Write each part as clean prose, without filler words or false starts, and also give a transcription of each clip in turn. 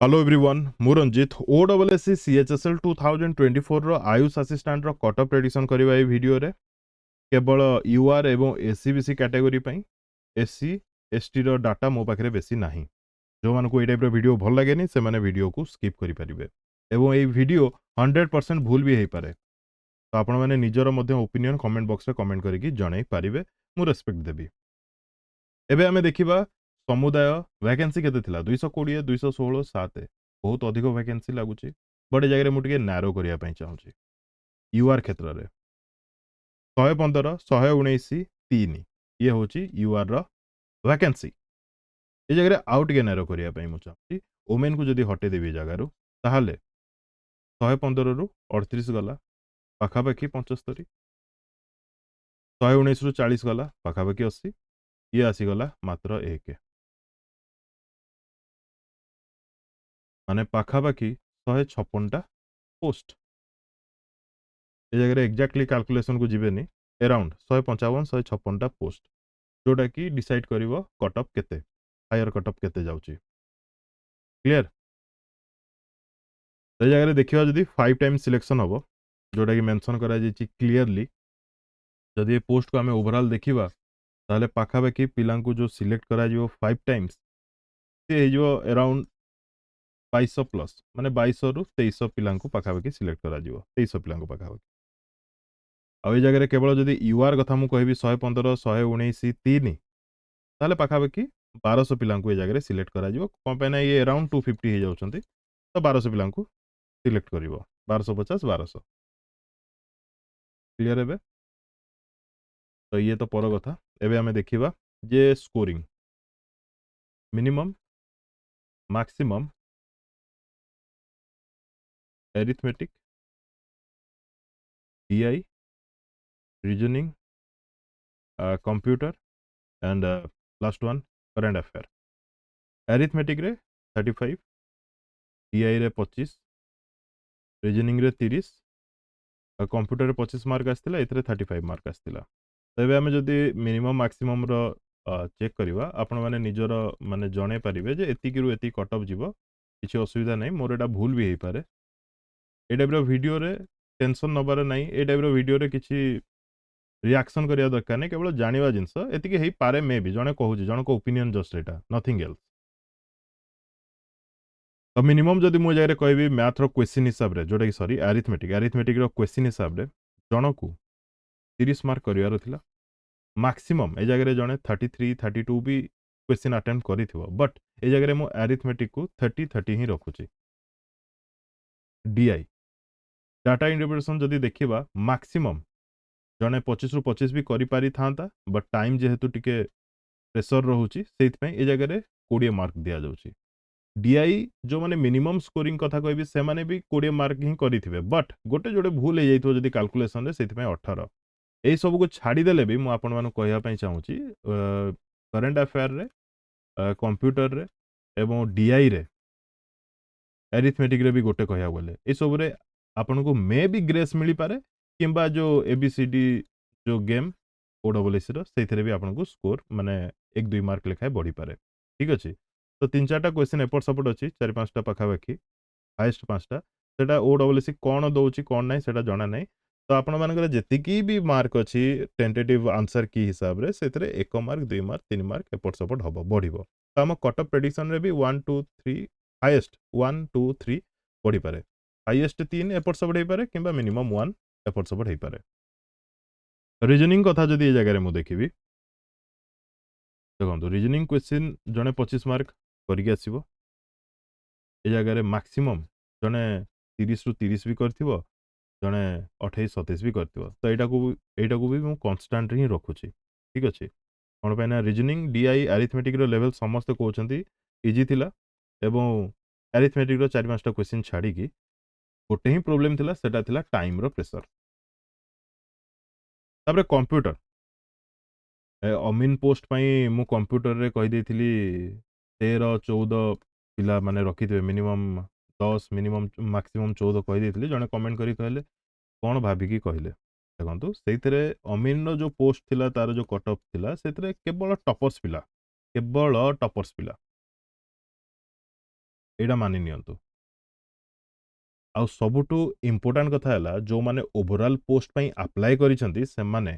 Hello everyone मु Ranjit ओडब्ल्यूएससी CHSL 2024 रो Ayush assistant रो cut up prediction करबा ए video रे केवल यूआर एवं एससीबीसी कैटेगरी पई एससी एसटी रो डाटा मो पाखरे बेसी नाही जो मान को ए टाइप रो वीडियो भल लागेनी से माने वीडियो को स्किप करि परिबे एवं ए वीडियो 100% भूल भी हेई पारे तो आपण माने निजरो मध्ये ओपिनियन कमेंट बॉक्स रे कमेंट करिकि जणाई पारिबे मु रेस्पेक्ट देबी एबे आमे देखिबा समुदाय वैकेंसी केते थिला 220 216 7 बहुत अधिक वैकेंसी लागुची बड़े जगह मु टिके नैरो करिया पई चाहूची यूआर क्षेत्र रे 115 119 3 ये होची यूआर रो वैकेंसी ए जगह आउ टिके नैरो करिया पई मु चाहूची वुमेन को जदी हटे देबी जगह रु ताहाले 115 रु 38 गला पाखापाखि 75 119 रु 40 गला पाखापाखि 80 ये आसीगला मात्र 1 माने पाखापाखि 156 टा पोस्ट ए जगह एक्जाक्टली कैलकुलेशन को जीवेनी अराउंड 155 156 टा पोस्ट जोटा कि डिसाइड करिवो कटअप केते हायर कटअप केते जाउची क्लियर ए जगह देखिवा जदी 5 टाइम सिलेक्शन हबो जोटा कि मेंशन करा जायछि क्लियरली जदी ए पोस्ट को हमें ओवरऑल देखिवा ताले पाखापाखि पिलांकु जो सिलेक्ट करा जिवो 5 टाइम्स से हे जो अराउंड 2200 प्लस माने 2200 रु 2300 पिलांकु पाखापाखि सिलेक्ट करा जिवो 2300 पिलांकु पाखापाखि आ ए जगह केवल जदी यूआर कथा मु कहबी 115 119 3 ताले पाखापाखि 1200 पिलांकु ए जगह सिलेक्ट करा जिवो कोन पे ना ये अराउंड 250 हे जाउछंती तो 1200 पिलांकु सिलेक्ट करिवो 1250 1200 क्लियर हेबे तो ये तो पर कथा एबे हमें देखिबा जे scoring minimum maximum arithmetic DI reasoning computer and last one current affair arithmetic रे 35 डीआई रे 25 रीजनिंग रे 30 कंप्यूटर रे 25 मार्क आस्तिला एथरे 35 मार्क आस्तिला तो एबे हमें जदी मिनिमम मैक्सिमम रो चेक करिवा आपण माने निजर माने जणे परिबे जे एतिकी रु एति कट ऑफ जीवो किछि असुविधा नै मोर एटा भूल भी हेई पारे ए टाइप रो वीडियो रे टेंशन नबार नै ए टाइप रो वीडियो रे किछि रिएक्शन करिया दरकार नै केवल जानिबा जिंस एतिकी हेई पारे मे भी जणे कहूची जण को ओपिनियन जस्ट एटा नथिंग एल्स तो मिनिमम जदी मु जाय रे कहबी मैथ रो क्वेश्चन हिसाब रे जोटा कि सॉरी अरिथमेटिक रो क्वेश्चन हिसाब रे जण को 30 मार्क करिवार थिला मैक्सिमम ए जगह जड़े 33 32 भी क्वेश्चन अटेम्प्ट करिथिबो बट ए जगह मु अरिथमेटिक को 30 30 ही रखुची डीआई डाटा इंटरप्रिटेशन जदी देखिबा मैक्सिमम जड़े 25 रु 25 भी करि पारि थांता बट टाइम जेहेतु टिके प्रेशर रहउची सेत पे ए जगह 20 मार्क दिया जाउची डीआई जो माने मिनिमम स्कोरिंग कथा कहबी से माने भी 20 मार्क ही करिथिबे बट गोटे जोडे भूल हे जाइथो जदी कैलकुलेशन रे सेत पे 18 एई सब को छाड़ी देले भी मु आपन मानु कहया पई चाहूची करंट अफेयर रे कंप्यूटर रे एवं डीआई रे अरिथमेटिक रे भी गोटे कहया बोले ए सब रे आपन को मे भी ग्रेस मिली पारे किंबा जो एबीसीडी जो गेम ओडब्ल्यूएससी रो सेथिरे भी आपन को स्कोर माने 1 2 मार्क लेखाय बढ़ी पारे ठीक अछि तो 3 4टा क्वेश्चन एपट सपोर्ट अछि 4 5टा पाखा पाखी हाईएस्ट 5टा सेटा ओडब्ल्यूएससी कोन दउची कोन नै सेटा जणा नै तो आपण मानकर जेतिकी भी मार्क अछि टेंटेटिव आंसर की हिसाब रे सेतरे 1 मार्क 2 मार्क 3 मार्क एपट सपोर्ट हबो बढ़िबो तो हम कटअप प्रेडिक्शन रे भी 1 2 3 हाईएस्ट 1 2 3 बढ़ी पारे हाईएस्ट 3 एपट सपोर्ट हे पारे किंबा मिनिमम 1 एपट सपोर्ट हे पारे रीजनिंग कथा जदी ए जगह रे मु देखिबी देखो रीजनिंग क्वेश्चन जने 25 मार्क करिक आसीबो ए जगह रे मैक्सिमम जने 30 रु 30 भी करथिबो जड़े 28 27 भी करथिबो तो एटा को भी मु कांस्टेंट ही रखुची ठीक अछि कोन पे ना रीजनिंग डीआई अरिथमेटिक रो लेवल समस्त कहउछंती इजी थिला एवं अरिथमेटिक रो 4 5 टा क्वेश्चन छाडी की गोटे ही प्रॉब्लम थिला सेटा थिला टाइम रो प्रेशर तापर कंप्यूटर अमीन पोस्ट पई मु कंप्यूटर रे कहि देथिली 13 14 पिला माने रखिथिबे मिनिमम 10 मिनिमम मैक्सिमम 14 कहि देथिली जने कमेंट करी कहले कौन भाविकी कहले देखो से अमीन जो पोस्ट थिला तार जो कट ऑफ थिला से केवल टॉपर्स पिला ଏଇଟା ମାନି ନିଅନ୍ତୁ। ଆଉ ସବୁଠୁ ଇମ୍ପୋର୍ଟାଣ୍ଟ କଥା ହେଲା ଯୋଉମାନେ ଓଭରାଲ୍ ପୋଷ୍ଟ ପାଇଁ ଆପ୍ଲାଏ କରିଛନ୍ତି ସେମାନେ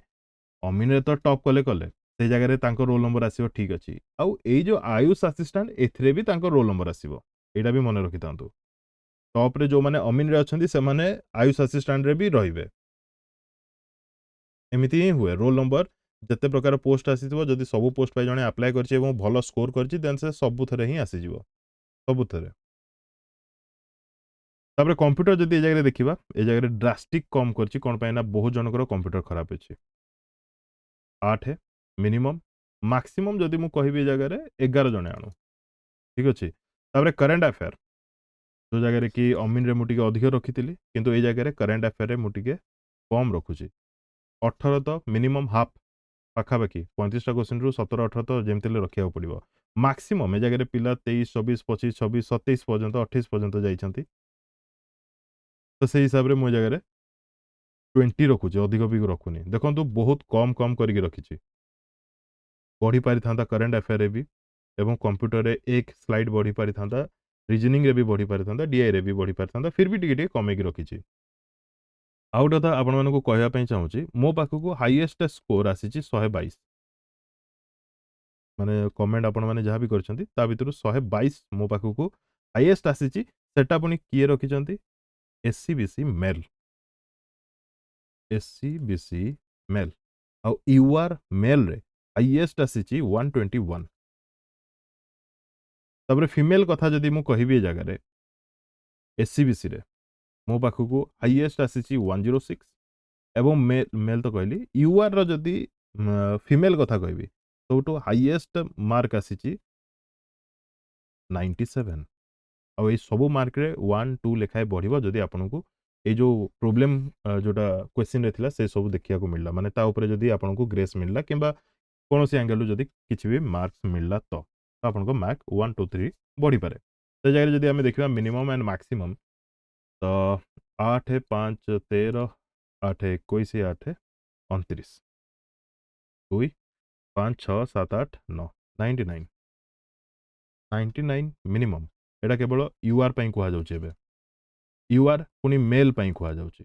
ଅମିନରେ ତ ଟପ୍ କଲେ କଲେ, ସେଇ ଜାଗାରେ ତାଙ୍କ ରୋଲ୍ ନମ୍ବର ଆସିବ ଠିକ୍ ଅଛି। ଆଉ ଏଇ ଯୋଉ ଆୟୁଷ ଆସିଷ୍ଟାଣ୍ଟ ଏଥିରେ ବି ତାଙ୍କ ରୋଲ୍ ନମ୍ବର ଆସିବ। ଏଇଟା ବି ମନେ ରଖିଥାନ୍ତୁ। ଟପ୍‌ରେ ଯୋଉମାନେ ଅମିନରେ ଅଛନ୍ତି ସେମାନେ ଆୟୁଷ ଆସିଷ୍ଟାଣ୍ଟରେ ବି ରହିବେ। ଏମିତି ହିଁ ହୁଏ। ରୋଲ୍ ନମ୍ବର ଯେତେ ପ୍ରକାର ପୋଷ୍ଟ ଆସିଥିବ ଯଦି ସବୁ ପୋଷ୍ଟ ପାଇଁ ଜଣେ ଆପ୍ଲାଏ କରିଛି ଏବଂ ଭଲ ସ୍କୋର କରିଛି ଦେନ୍ ସେ ସବୁଥିରେ ହିଁ ଆସିଯିବ। ସବୁଥିରେ। ତାପରେ କମ୍ପ୍ୟୁଟର ଯଦି ଏ ଜାଗାରେ ଦେଖିବା, ଏ ଜାଗାରେ ଡ୍ରାଷ୍ଟିକ୍ କମ୍ କରିଛି କଣ ପାଇଁ ନା ବହୁତ ଜଣଙ୍କର କମ୍ପ୍ୟୁଟର ଖରାପ ଅଛି। 8 ମିନିମମ୍, ମାକ୍ସିମମ୍ ଯଦି ମୁଁ କହିବି ଏ ଜାଗାରେ 11 ଜଣେ ଆଣୁ। ଠିକ୍ ଅଛି? ତାପରେ କରେଣ୍ଟ ଆଫେୟାର ଯୋଉ ଜାଗାରେ କି ଅମିନରେ ମୁଁ ଟିକେ ଅଧିକ ରଖିଥିଲି, କିନ୍ତୁ ଏଇ ଜାଗାରେ କରେଣ୍ଟ ଆଫେୟାରରେ ମୁଁ ଟିକେ କମ୍ ରଖୁଛି। 18 ତ ମିନିମମ୍ ହାଫ୍ ପାଖାପାଖି 35ଟା କ୍ୱେଶ୍ଚିନ୍‌ରୁ 17-18 ତ ଯେମିତି ହେଲେ ରଖିବାକୁ ପଡ଼ିବ। ମାକ୍ସିମମ୍ ଏ ଜାଗାରେ ପିଲା 23, 24, 25, 26, 27 ପର୍ଯ୍ୟନ୍ତ 28 ପର୍ଯ୍ୟନ୍ତ ଯାଇଛନ୍ତି। ତ ସେଇ ହିସାବରେ ମୁଁ ଏ ଜାଗାରେ 20 ରଖୁଛି, ଅଧିକ ବି ରଖୁନି। ଦେଖନ୍ତୁ ବହୁତ କମ୍ କମ୍ କରିକି ରଖିଛି। ବଢ଼ି ପାରିଥାନ୍ତା କରେଣ୍ଟ ଆଫେୟାରରେ ବି ଏବଂ କମ୍ପ୍ୟୁଟରରେ 1 ସ୍ଲାଇଡ୍ ବଢ଼ି ପାରିଥାନ୍ତା, ରିଜନିଂରେ ବି ବଢ଼ି ପାରିଥାନ୍ତା, ଡିଆଇରେ ବି ବଢ଼ି ପାରିଥାନ୍ତା, ଫିର୍ ବି ଟିକେ ଟିକେ କମେଇକି ରଖିଛି। ଆଉ ଗୋଟେ କଥା ଆପଣମାନଙ୍କୁ କହିବା ପାଇଁ ଚାହୁଁଛି, ମୋ ପାଖକୁ ହାଇଏଷ୍ଟ ସ୍କୋର ଆସିଛି 122। ମାନେ କମେଣ୍ଟ ଆପଣମାନେ ଯାହା ବି କରିଛନ୍ତି ତା ଭିତରୁ 122 ମୋ ପାଖକୁ ହାଇଏଷ୍ଟ ଆସିଛି। ସେଟା ପୁଣି କିଏ ରଖିଛନ୍ତି? SCBC mail. SCBC mail. ଆଉ ୟୁଆର୍ ମେଲ୍‌ରେ ହାଇଏଷ୍ଟ ଆସିଛି 121। ତାପରେ ଫିମେଲ୍ କଥା ଯଦି ମୁଁ କହିବି ଏ ଜାଗାରେ, ଏସ୍‌ସିବିସିରେ ମୋ ପାଖକୁ ହାଇଏଷ୍ଟ ଆସିଛି 106 ଏବଂ ମେଲ୍ ତ କହିଲି। ୟୁଆର୍‌ର ଯଦି ଫିମେଲ୍ କଥା କହିବି, ସବୁଠୁ ହାଇଏଷ୍ଟ ମାର୍କ ଆସିଛି 97। ଆଉ ଏଇ ସବୁ ମାର୍କରେ 1, 2 ଲେଖାଏଁ ବଢ଼ିବ ଯଦି ଆପଣଙ୍କୁ ଏଇ ଯୋଉ ପ୍ରୋବ୍ଲେମ୍ ଯୋଉଟା କ୍ୱେଶ୍ଚିନ୍‌ରେ ଥିଲା ସେ ସବୁ ଦେଖିବାକୁ ମିଳିଲା। ମାନେ ତା ଉପରେ ଯଦି ଆପଣଙ୍କୁ ଗ୍ରେସ୍ ମିଳିଲା କିମ୍ବା କୌଣସି ଆଙ୍ଗେଲରୁ ଯଦି କିଛି ବି ମାର୍କସ୍ ମିଳିଲା ତ ଆପଣଙ୍କ ମାର୍କ 1, 2, 3 ବଢ଼ିପାରେ। ସେ ଜାଗାରେ ଯଦି ଆମେ ଦେଖିବା ମିନିମମ୍ ଆଣ୍ଡ ମାକ୍ସିମମ୍ ତ 8, 5, 13, 8, 21, 8, 29, 2, 5, 6, 7, 8, 9, 99, 99 ମିନିମମ୍। ଏଇଟା କେବଳ ୟୁଆର୍ ପାଇଁ କୁହାଯାଉଛି ଏବେ। ୟୁଆର୍ ପୁଣି ମେଲ୍ ପାଇଁ କୁହାଯାଉଛି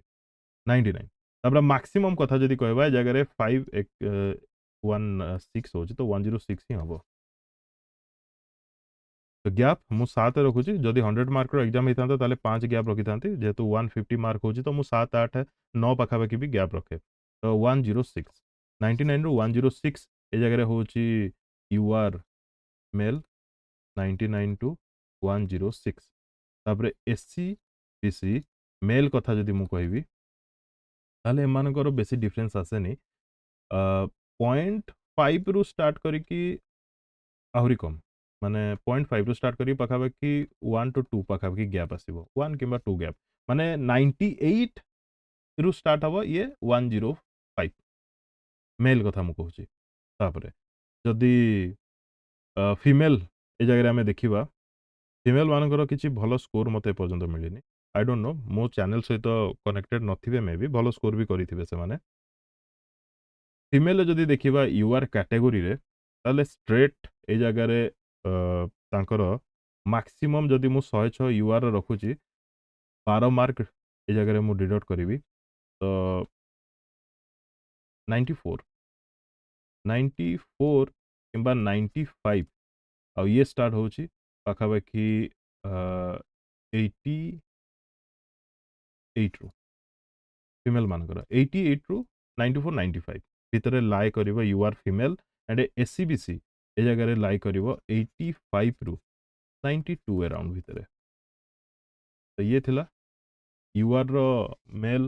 99। ତାପରେ ମାକ୍ସିମମ୍ କଥା ଯଦି କହିବା ଏ ଜାଗାରେ 5 16 ହଉଛି ତ 106 ହିଁ ହବ। ତ ଗ୍ୟାପ୍ ମୁଁ 7 ରଖୁଛି। ଯଦି 100 ମାର୍କର ଏକ୍ଜାମ୍ ହେଇଥାନ୍ତା ତାହେଲେ 5 ଗ୍ୟାପ୍ ରଖିଥାନ୍ତି। ଯେହେତୁ 150 ମାର୍କ ହଉଛି ତ ମୁଁ 7, 8, 9 ପାଖାପାଖି ବି ଗ୍ୟାପ୍ ରଖେ। ତ 106, 99ରୁ 106 ଏ ଜାଗାରେ ହଉଛି ୟୁଆର୍ ମେଲ୍, 99 ଟୁ 106। ତାପରେ ଏସ୍‌ସିବିସି ମେଲ୍ କଥା ଯଦି ମୁଁ କହିବି, ତାହେଲେ ଏମାନଙ୍କର ବେଶୀ ଡିଫରେନ୍ସ ଆସେନି। 0.5ରୁ ଷ୍ଟାର୍ଟ କରିକି ଆହୁରି କମ୍। ମାନେ 0.5ରୁ ଷ୍ଟାର୍ଟ କରିକି ପାଖାପାଖି 1 ଟୁ 2 ପାଖାପାଖି ଗ୍ୟାପ୍ ଆସିବ। 1 କିମ୍ବା 2 ଗ୍ୟାପ୍। ମାନେ 98ରୁ ଷ୍ଟାର୍ଟ ହବ ଇଏ 105 ମେଲ୍ କଥା ମୁଁ କହୁଛି। ତାପରେ ଯଦି ଫିମେଲ୍ ଏ ଜାଗାରେ ଆମେ ଦେଖିବା, ଫିମେଲ୍ ମାନଙ୍କର କିଛି ଭଲ ସ୍କୋର ମୋତେ ଏପର୍ଯ୍ୟନ୍ତ ମିଳିନି। ଆଇ ଡୋଣ୍ଟ ନୋ ମୋ ଚ୍ୟାନେଲ୍ ସହିତ କନେକ୍ଟେଡ୍ ନଥିବେ ମେ ବି ଭଲ ସ୍କୋର ବି କରିଥିବେ ସେମାନେ। ଫିମେଲ୍‌ରେ ଯଦି ଦେଖିବା ୟୁଆର୍ କ୍ୟାଟେଗୋରିରେ ତାହେଲେ ଷ୍ଟ୍ରେଟ୍ ଏଇ ଜାଗାରେ ତାଙ୍କର ମାକ୍ସିମମ୍ ଯଦି ମୁଁ 106 ୟୁଆର୍ ରଖୁଛି, 12 ମାର୍କ ଏ ଜାଗାରେ ମୁଁ ଡିଡକ୍ଟ କରିବି ତ 94, 94 କିମ୍ବା 95 ଆଉ ଇଏ ଷ୍ଟାର୍ଟ ହଉଛି ପାଖାପାଖି 88ରୁ ଫିମେଲ୍ ମାନଙ୍କର 88ରୁ 94, 95 ଭିତରେ ଲାଏ କରିବ ୟୁଆର୍ ଫିମେଲ୍ ଆଣ୍ଡ ଏସ୍‌ସିବିସି ଏ ଜାଗାରେ ଲାଏ କରିବ 85ରୁ 92 ଆରାଉଣ୍ଡ ଭିତରେ। ତ ଇଏ ଥିଲା ୟୁଆର୍‌ର ମେଲ୍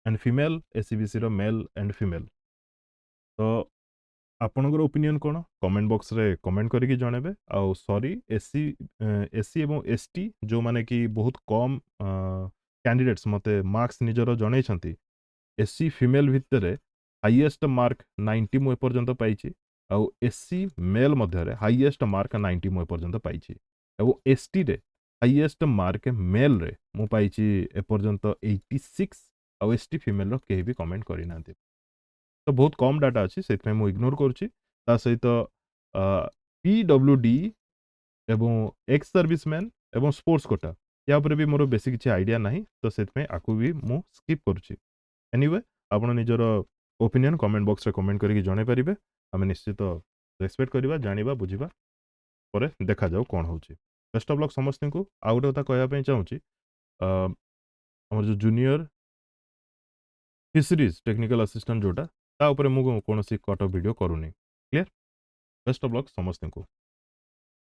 ଆଣ୍ଡ ଫିମେଲ୍, ଏସ୍‌ସିବିସିର ମେଲ୍ ଆଣ୍ଡ ଫିମେଲ୍। ତ ଆପଣଙ୍କର ଓପିନିଅନ୍ କ'ଣ? କମେଣ୍ଟ ବକ୍ସରେ କମେଣ୍ଟ କରିକି ଜଣେଇବେ। ଆଉ ସରି ଏସ୍‌ସି ଏବଂ ଏସ୍‌ଟି ଯୋଉମାନେ କି ବହୁତ କମ୍ କ୍ୟାଣ୍ଡିଡେଟ୍ସ ମୋତେ ମାର୍କସ୍ ନିଜର ଜଣେଇଛନ୍ତି। ଏସ୍‌ସି ଫିମେଲ୍ ଭିତରେ ହାଇଏଷ୍ଟ ମାର୍କ 90 ମୁଁ ଏପର୍ଯ୍ୟନ୍ତ ପାଇଛି। ଆଉ ଏସ୍‌ସି ମେଲ୍ ମଧ୍ୟରେ ହାଇଏଷ୍ଟ ମାର୍କ 90 ମୁଁ ଏପର୍ଯ୍ୟନ୍ତ ପାଇଛି। ଏବଂ ଏସ୍‌ଟିରେ ହାଇଏଷ୍ଟ ମାର୍କ ମେଲ୍‌ରେ ମୁଁ ପାଇଛି ଏପର୍ଯ୍ୟନ୍ତ 86 ଆଉ ଏସ୍‌ଟି ଫିମେଲ୍‌ର କେହି ବି କମେଣ୍ଟ କରିନାହାନ୍ତି। ତ ବହୁତ କମ୍ ଡାଟା ଅଛି ସେଥିପାଇଁ ମୁଁ ଇଗ୍ନୋର କରୁଛି। ତା ସହିତ ପିଡବ୍ଲ୍ୟୁଡି ଏବଂ ଏକ୍ସ ସର୍ଭିସମ୍ୟାନ୍ ଏବଂ ସ୍ପୋର୍ଟ୍ସ କୋଟା या ଉପରେ ବି ମୋର ବେଶୀ କିଛି ଆଇଡ଼ିଆ ନାହିଁ ତ ସେଥିପାଇଁ ଆକୁ ବି ମୁଁ ସ୍କିପ୍ କରୁଛି ଏନିୱେ ଆପଣ ନିଜର ଓପିନିଅନ୍ କମେଣ୍ଟ ବକ୍ସରେ କମେଣ୍ଟ କରିକି ଜଣାଇ ପାରିବେ ଆମେ ନିଶ୍ଚିତ ରେସ୍ପେକ୍ଟ କରିବା ଜାଣିବା ବୁଝିବା ପରେ ଦେଖାଯାଉ କ'ଣ ହେଉଛି ବେଷ୍ଟ ଅଫ୍ ଲକ୍ ସମସ୍ତଙ୍କୁ ଆଉ ଗୋଟେ କଥା କହିବା ପାଇଁ ଚାହୁଁଛି ଆମର ଯେଉଁ ଜୁନିୟର ଫିସରିଜ୍ ଟେକ୍ନିକାଲ ଆସିଷ୍ଟାଣ୍ଟ ଯେଉଁଟା ତା ଉପରେ ମୁଁ କୌଣସି କଟ୍ ଅଫ୍ ଭିଡ଼ିଓ କରୁନି କ୍ଲିୟର ବେଷ୍ଟ ଅଫ୍ ଲକ୍ ସମସ୍ତଙ୍କୁ